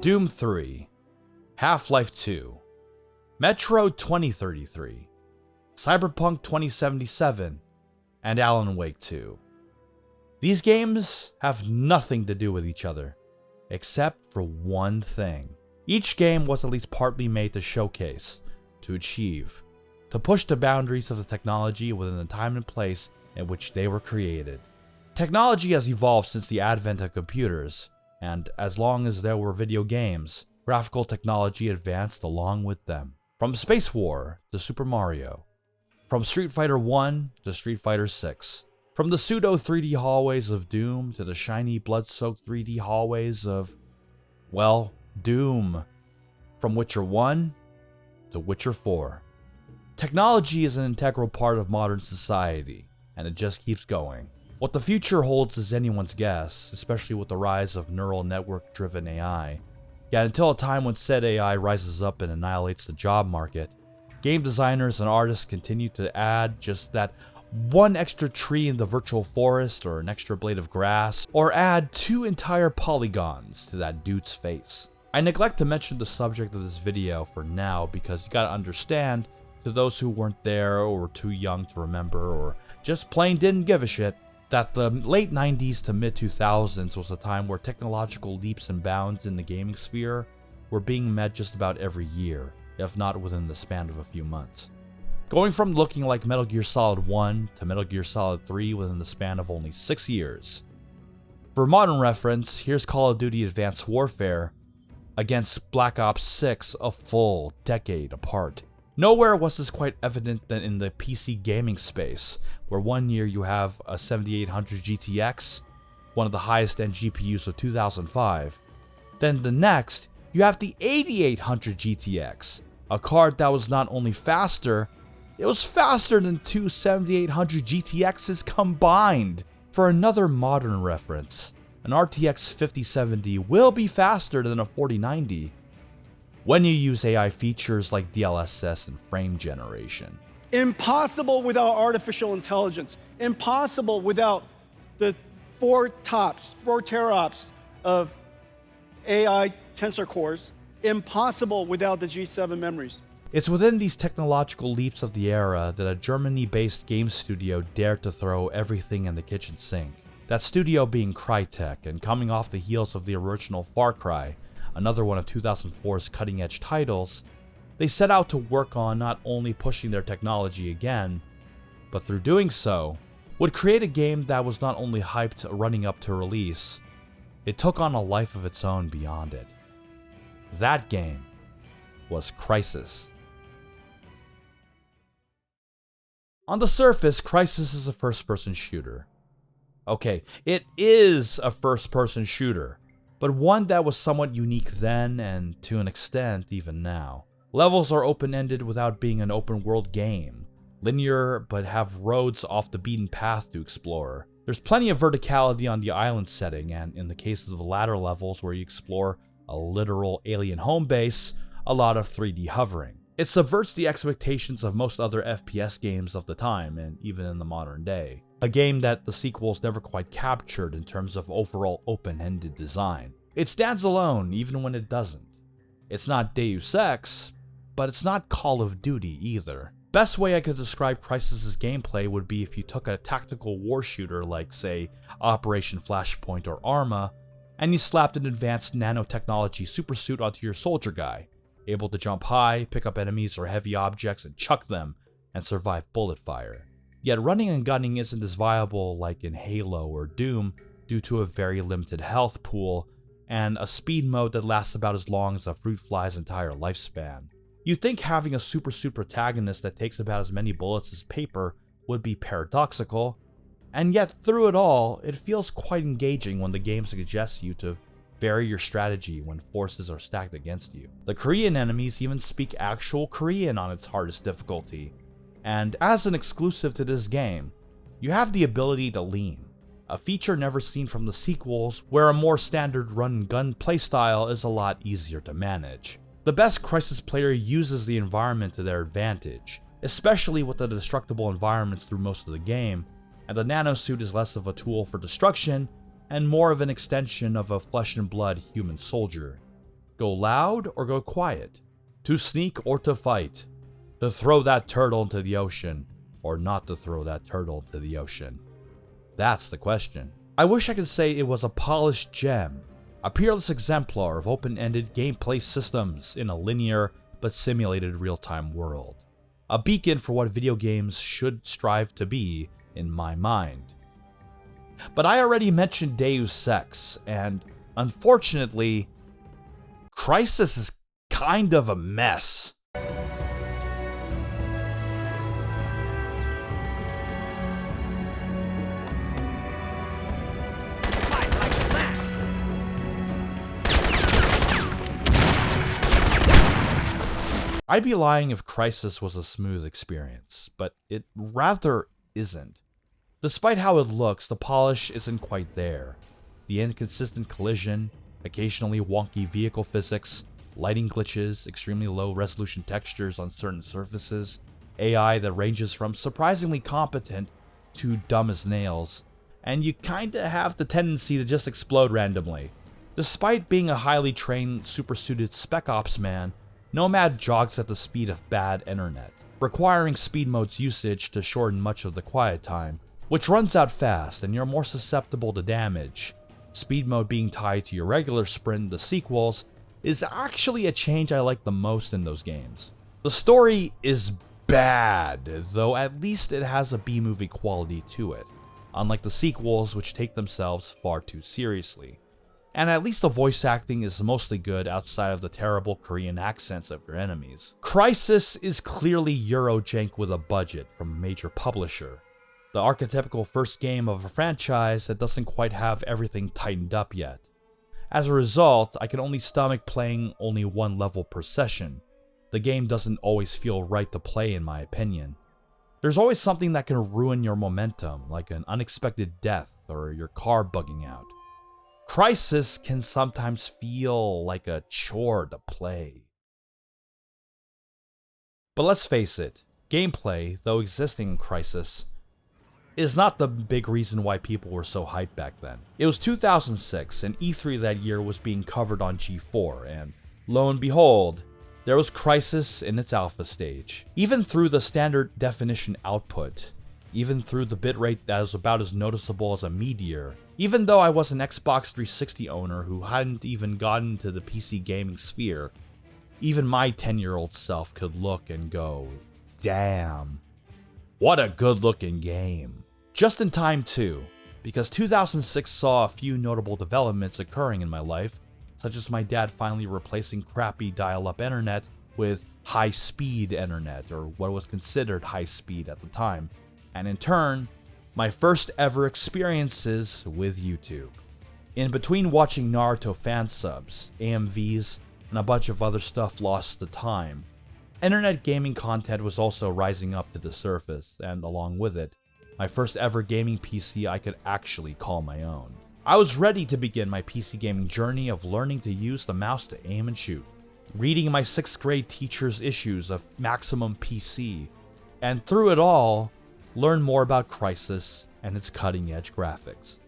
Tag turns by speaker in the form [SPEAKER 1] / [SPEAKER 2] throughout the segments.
[SPEAKER 1] Doom 3, Half-Life 2, Metro 2033, Cyberpunk 2077, and Alan Wake 2. These games have nothing to do with each other, except for one thing. Each game was at least partly made to showcase, to achieve, to push the boundaries of the technology within the time and place in which they were created. Technology has evolved since the advent of computers, and as long as there were video games, graphical technology advanced along with them. From Space War to Super Mario, from Street Fighter 1 to Street Fighter 6, from the pseudo 3D hallways of Doom to the shiny blood-soaked 3D hallways of, well, Doom. From Witcher 1 to Witcher 4. Technology is an integral part of modern society, and it just keeps going. What the future holds is anyone's guess, especially with the rise of neural network-driven AI. Yet until a time when said AI rises up and annihilates the job market, game designers and artists continue to add just that one extra tree in the virtual forest, or an extra blade of grass, or add 2 entire polygons to that dude's face. I neglect to mention the subject of this video for now because you gotta understand, to those who weren't there or were too young to remember or just plain didn't give a shit, that the late 90s to mid 2000s was a time where technological leaps and bounds in the gaming sphere were being met just about every year, if not within the span of a few months. Going from looking like Metal Gear Solid 1 to Metal Gear Solid 3 within the span of only 6 years. For modern reference, here's Call of Duty Advanced Warfare against Black Ops 6 a full decade apart. Nowhere was this quite evident than in the PC gaming space, where one year you have a 7800 GTX, one of the highest end GPUs of 2005. Then the next, you have the 8800 GTX, a card that was not only faster, it was faster than 2 7800 GTXs combined. For another modern reference, an RTX 5070 will be faster than a 4090 when you use AI features like DLSS and frame generation.
[SPEAKER 2] Impossible without artificial intelligence. Impossible without the 4 teraops of AI tensor cores. Impossible without the G7 memories.
[SPEAKER 1] It's within these technological leaps of the era that a Germany-based game studio dared to throw everything in the kitchen sink. That studio being Crytek, and coming off the heels of the original Far Cry, another one of 2004's cutting-edge titles, they set out to work on not only pushing their technology again, but through doing so, would create a game that was not only hyped running up to release, it took on a life of its own beyond it. That game was Crysis. On the surface, Crysis is a first-person shooter. Okay, it is a first-person shooter, but one that was somewhat unique then and to an extent even now. Levels are open-ended without being an open-world game, linear but have roads off the beaten path to explore. There's plenty of verticality on the island setting, and in the case of the latter levels where you explore a literal alien home base, a lot of 3D hovering. It subverts the expectations of most other FPS games of the time, and even in the modern day. A game that the sequels never quite captured in terms of overall open-ended design. It stands alone even when it doesn't. It's not Deus Ex, but it's not Call of Duty either. Best way I could describe Crysis' gameplay would be if you took a tactical war shooter like, say, Operation Flashpoint or Arma, and you slapped an advanced nanotechnology supersuit onto your soldier guy, able to jump high, pick up enemies or heavy objects and chuck them, and survive bullet fire. Yet running and gunning isn't as viable like in Halo or Doom due to a very limited health pool and a speed mode that lasts about as long as a fruit fly's entire lifespan. You'd think having a supersuit protagonist that takes about as many bullets as paper would be paradoxical, and yet through it all, it feels quite engaging when the game suggests you to vary your strategy when forces are stacked against you. The Korean enemies even speak actual Korean on its hardest difficulty, and as an exclusive to this game, you have the ability to lean, a feature never seen from the sequels where a more standard run-and-gun playstyle is a lot easier to manage. The best Crysis player uses the environment to their advantage, especially with the destructible environments through most of the game, and the nanosuit is less of a tool for destruction and more of an extension of a flesh and blood human soldier. Go loud or go quiet? To sneak or to fight? To throw that turtle into the ocean or not to throw that turtle into the ocean? That's the question. I wish I could say it was a polished gem, a peerless exemplar of open-ended gameplay systems in a linear but simulated real-time world. A beacon for what video games should strive to be in my mind. But I already mentioned Deus Ex, and unfortunately, Crysis is kind of a mess. I'd be lying if Crysis was a smooth experience, but it rather isn't. Despite how it looks, the polish isn't quite there. The inconsistent collision, occasionally wonky vehicle physics, lighting glitches, extremely low resolution textures on certain surfaces, AI that ranges from surprisingly competent to dumb as nails, and you kinda have the tendency to just explode randomly. Despite being a highly trained, supersuited spec ops man, Nomad jogs at the speed of bad internet, requiring speed mode's usage to shorten much of the quiet time, which runs out fast and you're more susceptible to damage. Speed mode being tied to your regular sprint in the sequels is actually a change I like the most in those games. The story is bad, though at least it has a B-movie quality to it, unlike the sequels which take themselves far too seriously. And at least the voice acting is mostly good outside of the terrible Korean accents of your enemies. Crysis is clearly Eurojank with a budget from a major publisher. The archetypical first game of a franchise that doesn't quite have everything tightened up yet. As a result, I can only stomach playing only one level per session. The game doesn't always feel right to play in my opinion. There's always something that can ruin your momentum, like an unexpected death or your car bugging out. Crysis can sometimes feel like a chore to play. But let's face it, gameplay, though existing in Crysis, is not the big reason why people were so hyped back then. It was 2006, and E3 that year was being covered on G4, and lo and behold, there was Crysis in its alpha stage. Even through the standard definition output, even through the bitrate that was about as noticeable as a meteor, even though I was an Xbox 360 owner who hadn't even gotten into the PC gaming sphere, even my 10-year-old self could look and go, damn, what a good looking game. Just in time too, because 2006 saw a few notable developments occurring in my life, such as my dad finally replacing crappy dial-up internet with high-speed internet, or what was considered high-speed at the time, and in turn, my first ever experiences with YouTube. In between watching Naruto fan subs, AMVs, and a bunch of other stuff lost to time, internet gaming content was also rising up to the surface, and along with it, my first ever gaming PC I could actually call my own. I was ready to begin my PC gaming journey of learning to use the mouse to aim and shoot, reading my 6th grade teacher's issues of Maximum PC, and through it all, learn more about Crysis and its cutting-edge graphics.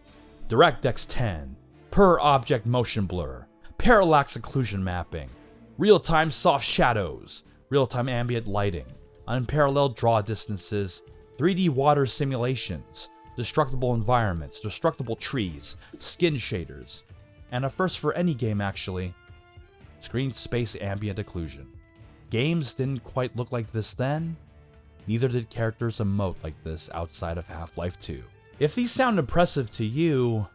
[SPEAKER 1] DirectX 10, per-object motion blur, parallax occlusion mapping, real-time soft shadows, real-time ambient lighting, unparalleled draw distances, 3D water simulations, destructible environments, destructible trees, skin shaders, and a first for any game actually, screen space ambient occlusion. Games didn't quite look like this then, neither did characters emote like this outside of Half-Life 2. If these sound impressive to you,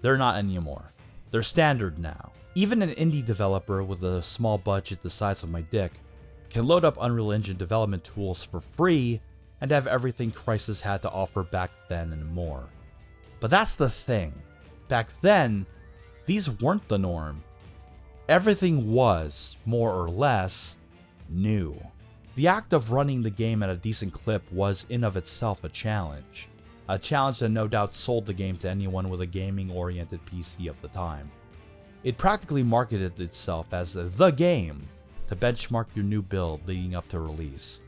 [SPEAKER 1] they're not anymore. They're standard now. Even an indie developer with a small budget the size of my dick can load up Unreal Engine development tools for free and have everything Crysis had to offer back then and more. But that's the thing. Back then, these weren't the norm. Everything was, more or less, new. The act of running the game at a decent clip was in of itself a challenge. A challenge that no doubt sold the game to anyone with a gaming-oriented PC of the time. It practically marketed itself as the game to benchmark your new build leading up to release.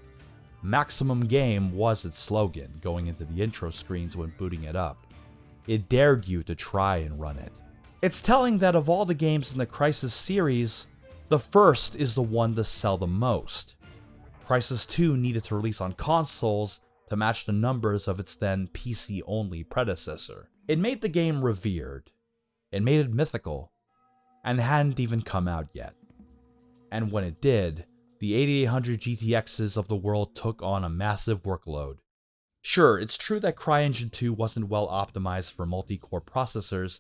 [SPEAKER 1] Maximum Game was its slogan going into the intro screens when booting it up. It dared you to try and run it. It's telling that of all the games in the Crysis series, the first is the one to sell the most. Crysis 2 needed to release on consoles to match the numbers of its then PC-only predecessor. It made the game revered, it made it mythical, and hadn't even come out yet. And when it did, the 8800 GTXs of the world took on a massive workload. Sure, it's true that CryEngine 2 wasn't well optimized for multi-core processors,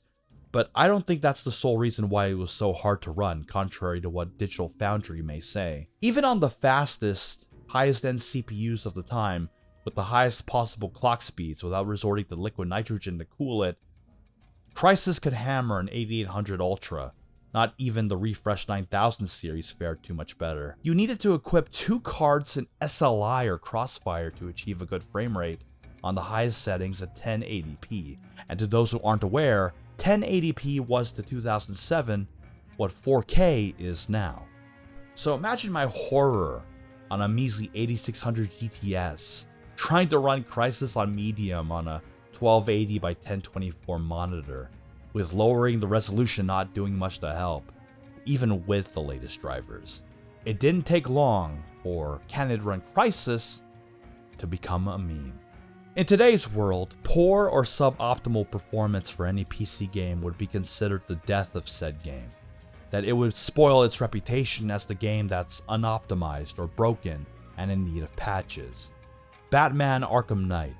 [SPEAKER 1] but I don't think that's the sole reason why it was so hard to run, contrary to what Digital Foundry may say. Even on the fastest, highest-end CPUs of the time, with the highest possible clock speeds without resorting to liquid nitrogen to cool it, Crysis could hammer an 8800 Ultra. Not even the refreshed 9000 series fared too much better. You needed to equip 2 cards in SLI or Crossfire to achieve a good frame rate on the highest settings at 1080p, and to those who aren't aware, 1080p was to 2007 what 4K is now. So imagine my horror on a measly 8600 GTS, trying to run Crysis on medium on a 1280 by 1024 monitor, with lowering the resolution not doing much to help, even with the latest drivers. It didn't take long for "Can it run Crysis" to become a meme. In today's world, poor or suboptimal performance for any PC game would be considered the death of said game, that it would spoil its reputation as the game that's unoptimized or broken and in need of patches. Batman Arkham Knight,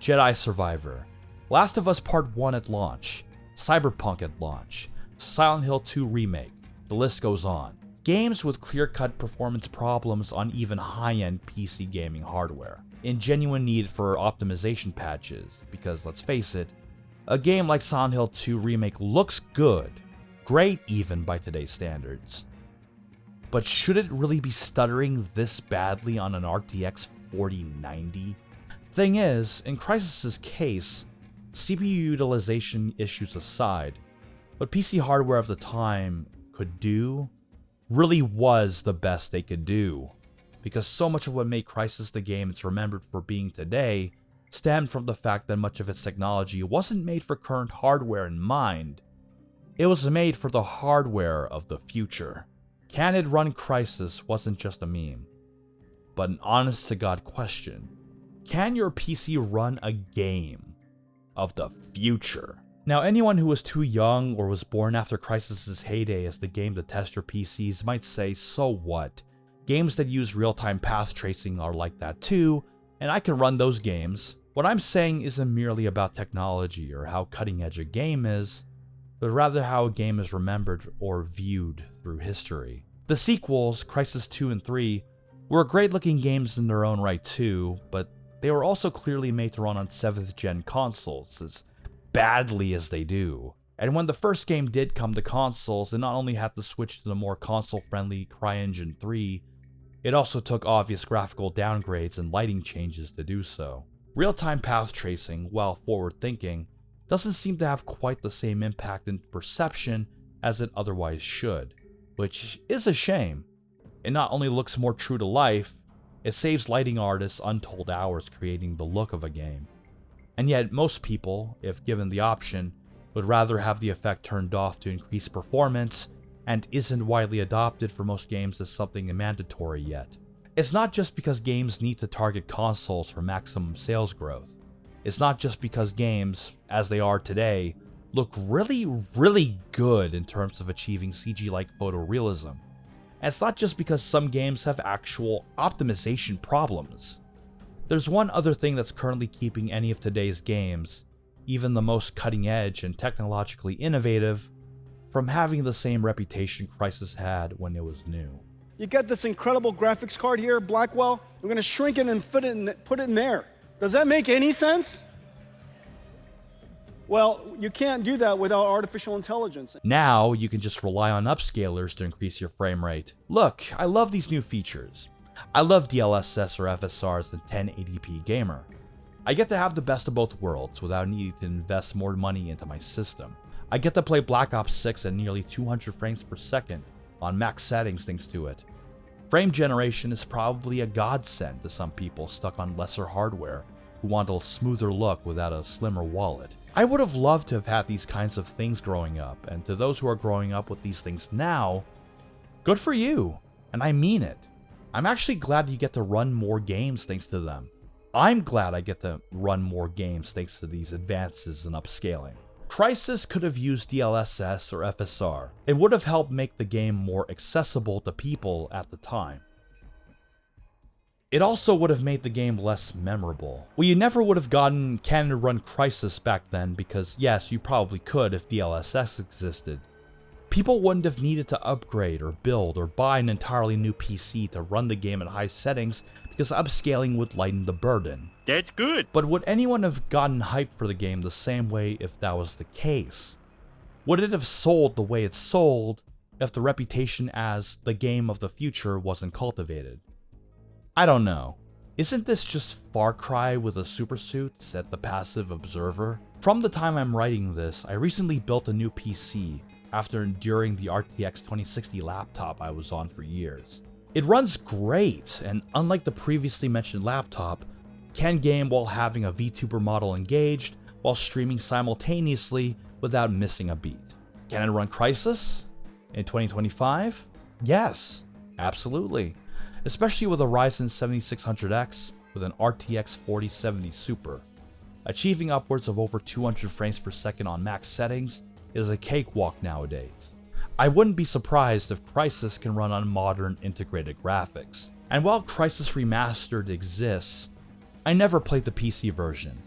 [SPEAKER 1] Jedi Survivor, Last of Us Part 1 at launch, Cyberpunk at launch, Silent Hill 2 Remake, the list goes on. Games with clear-cut performance problems on even high-end PC gaming hardware, in genuine need for optimization patches, because let's face it, a game like Silent Hill 2 Remake looks good, great even by today's standards. But should it really be stuttering this badly on an RTX 4090? Thing is, in Crysis' case, CPU utilization issues aside, what PC hardware of the time could do really was the best they could do, because so much of what made Crysis the game it's remembered for being today stemmed from the fact that much of its technology wasn't made for current hardware in mind. It was made for the hardware of the future. Can it run Crysis wasn't just a meme, but an honest-to-God question. Can your PC run a game of the future? Now, anyone who was too young or was born after Crysis' heyday as the game to test your PCs might say, so what? Games that use real-time path tracing are like that too, and I can run those games. What I'm saying isn't merely about technology or how cutting-edge a game is, but rather how a game is remembered or viewed through history. The sequels, Crysis 2 and 3, were great-looking games in their own right too, but they were also clearly made to run on 7th gen consoles, as badly as they do. And when the first game did come to consoles, it not only had to switch to the more console-friendly CryEngine 3, it also took obvious graphical downgrades and lighting changes to do so. Real-time path tracing, while forward-thinking, doesn't seem to have quite the same impact in perception as it otherwise should, which is a shame. It not only looks more true to life, it saves lighting artists untold hours creating the look of a game. And yet most people, if given the option, would rather have the effect turned off to increase performance, and isn't widely adopted for most games as something mandatory yet. It's not just because games need to target consoles for maximum sales growth. It's not just because games, as they are today, look really good in terms of achieving CG-like photorealism. And it's not just because some games have actual optimization problems. There's one other thing that's currently keeping any of today's games, even the most cutting-edge and technologically innovative, from having the same reputation Crysis had when it was new.
[SPEAKER 2] You got this incredible graphics card here, Blackwell. We're going to shrink it and put it in there. Does that make any sense? Well, you can't do that without artificial intelligence.
[SPEAKER 1] Now, you can just rely on upscalers to increase your frame rate. Look, I love these new features. I love DLSS or FSR as the 1080p gamer. I get to have the best of both worlds without needing to invest more money into my system. I get to play Black Ops 6 at nearly 200 frames per second on max settings thanks to it. Frame generation is probably a godsend to some people stuck on lesser hardware who want a smoother look without a slimmer wallet. I would have loved to have had these kinds of things growing up, and to those who are growing up with these things now, good for you, and I mean it. I'm actually glad you get to run more games thanks to them. I'm glad I get to run more games thanks to these advances in upscaling. Crysis could have used DLSS or FSR. It would have helped make the game more accessible to people at the time. It also would have made the game less memorable. Well, you never would have gotten Canon Run Crysis back then because yes, you probably could if DLSS existed. People wouldn't have needed to upgrade or build or buy an entirely new PC to run the game at high settings because upscaling would lighten the burden.
[SPEAKER 3] That's good.
[SPEAKER 1] But would anyone have gotten hyped for the game the same way if that was the case? Would it have sold the way it sold if the reputation as the game of the future wasn't cultivated? I don't know. Isn't this just Far Cry with a supersuit, said the passive observer? From the time I'm writing this, I recently built a new PC after enduring the RTX 2060 laptop I was on for years. It runs great, and unlike the previously mentioned laptop, can game while having a VTuber model engaged while streaming simultaneously without missing a beat. Can it run Crysis in 2025? Yes, absolutely. Especially with a Ryzen 7600X with an RTX 4070 Super. Achieving upwards of over 200 frames per second on max settings is a cakewalk nowadays. I wouldn't be surprised if Crysis can run on modern integrated graphics. And while Crysis Remastered exists, I never played the PC version.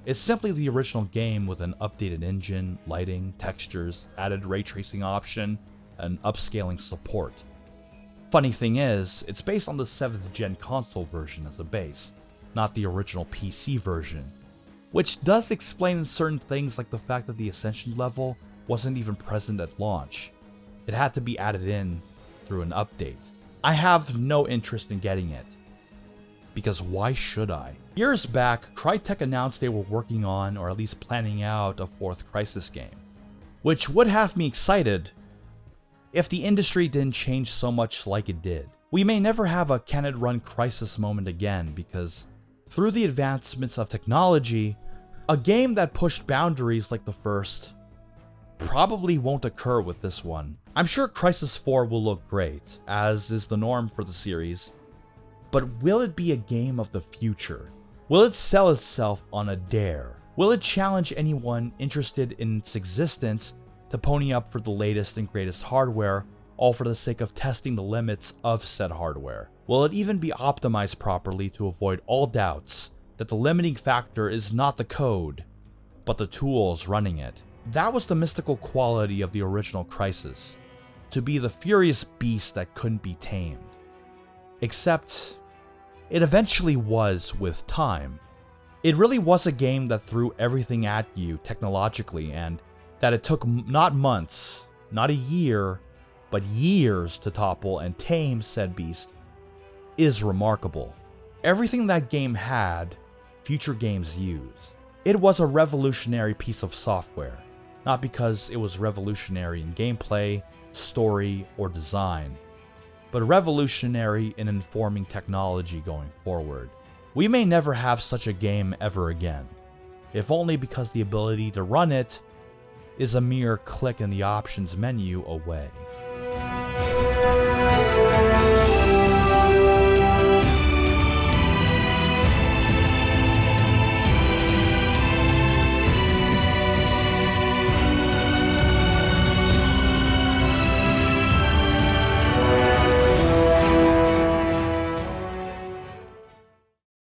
[SPEAKER 1] It's simply the original game with an updated engine, lighting, textures, added ray tracing option, and upscaling support. Funny thing is, it's based on the 7th gen console version as a base, not the original PC version, which does explain certain things like the fact that the Ascension level wasn't even present at launch. It had to be added in through an update. I have no interest in getting it, because why should I? Years back, Crytek announced they were working on, or at least planning out, a 4th Crysis game, which would have me excited if the industry didn't change so much like it did. We may never have a can it run Crysis moment again because through the advancements of technology, a game that pushed boundaries like the first probably won't occur with this one. I'm sure Crysis 4 will look great, as is the norm for the series, but will it be a game of the future? Will it sell itself on a dare? Will it challenge anyone interested in its existence to pony up for the latest and greatest hardware, all for the sake of testing the limits of said hardware? Will it even be optimized properly to avoid all doubts that the limiting factor is not the code, but the tools running it? That was the mystical quality of the original Crysis, to be the furious beast that couldn't be tamed. Except, it eventually was with time. It really was a game that threw everything at you technologically, and that it took not months, not a year, but years to topple and tame said beast is remarkable. Everything that game had, future games use. It was a revolutionary piece of software, not because it was revolutionary in gameplay, story, or design, but revolutionary in informing technology going forward. We may never have such a game ever again, if only because the ability to run it is a mere click in the options menu away.